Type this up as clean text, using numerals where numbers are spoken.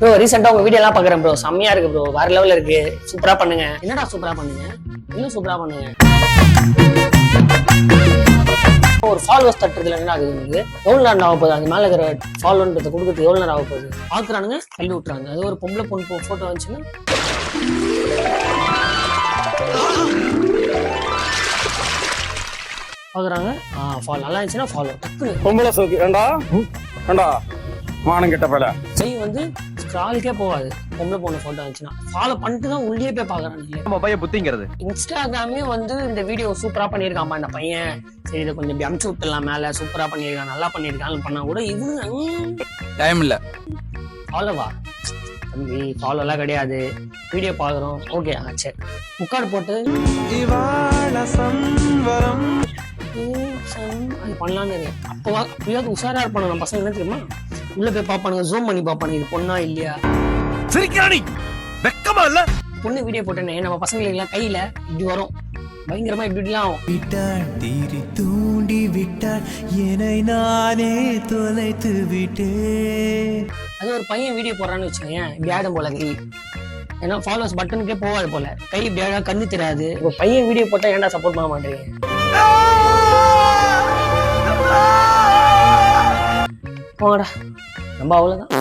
Bro ரீசெண்டா உங்க video எல்லாம் பாக்குறேன் ப்ரோ, செம்மையா இருக்கு ப்ரோ, வேற லெவல்ல இருக்கு, சூப்பரா பண்ணுங்க. என்னடா சூப்பரா பண்ணுங்க, இன்னும் சூப்பரா பண்ணுங்க. ஒரு ஃபாலோவர்ஸ் தட்டுறதுல என்ன ஆகுது உங்களுக்கு, எவ்வளவு நேரம் ஆக போகுது அந்த மேல இருக்கிற ஃபாலோன்றதை கொடுக்குறது, எவ்வளவு நேரம் ஆக போகுது பாக்குறானுங்க, தள்ளி விட்டுறாங்க. அது ஒரு பொம்பளை பொண்ணு போட்டோ வந்துச்சுன்னா பாக்குறாங்க, ஃபாலோ நல்லா இருந்துச்சுன்னா ஃபாலோ டக்குனு பொம்பளை சோக்கி வேண்டா வேண்டா மானம் கெட்ட பல கை வந்து ஸ்க்ராலுக்கே போகாது. பொம்பளை பொண்ணு போட்டோ வந்துச்சுன்னா ஃபாலோ பண்ணிட்டு தான் உள்ளே போய் பாக்குறாங்க. நம்ம பையன் புத்திங்கிறது இன்ஸ்டாகிராமே வந்து இந்த வீடியோ சூப்பரா பண்ணியிருக்காமா இந்த பையன், சரி இதை கொஞ்சம் இப்படி அமுச்சு விட்டுலாம், மேல சூப்பரா பண்ணியிருக்கான் நல்லா பண்ணியிருக்கான்னு பண்ணா கூட இவங்க டைம் இல்ல. ஃபாலோவா தம்பி, ஃபாலோ எல்லாம் கிடையாது, வீடியோ பாக்குறோம் ஓகே சரி முக்காடு போட்டு அது பண்ணலான்னு இருக்கேன். அப்பயாவது உஷாரா இருப்பானு நம்ம பசங்க, என்ன தெரியுமா, உள்ள போய் பாப்பானுங்க, ஜூம் பண்ணி பாப்பானுங்க இது பொண்ணா இல்லையா. சிரிக்கிறானி வெக்கமா இல்ல. பொண்ணு வீடியோ போட்டேனே நம்ம பசங்களுக்கு எல்லாம் கையில இப்படி வரும், பயங்கரமா இப்படிலாம் ஆகும். விட்டாள் தீரி தூண்டி விட்டாள் என்னை நானே தொலைத்து விட்டேன். அது ஒரு பையன் வீடியோ போடுறான்னு வச்சுக்கோங்க, இப்படி ஆடும் போல கை, ஏன்னா ஃபாலோவர்ஸ் பட்டனுக்கே போகாது போல, கை இப்படி ஆடா கண்ணு தெரியாது. ஒரு பையன் வீடியோ போட்டா ஏன்டா சப்போர்ட் பண்ண மாட்டேங்க. போங்கடா, நம்ம அவ்வளவுதான்.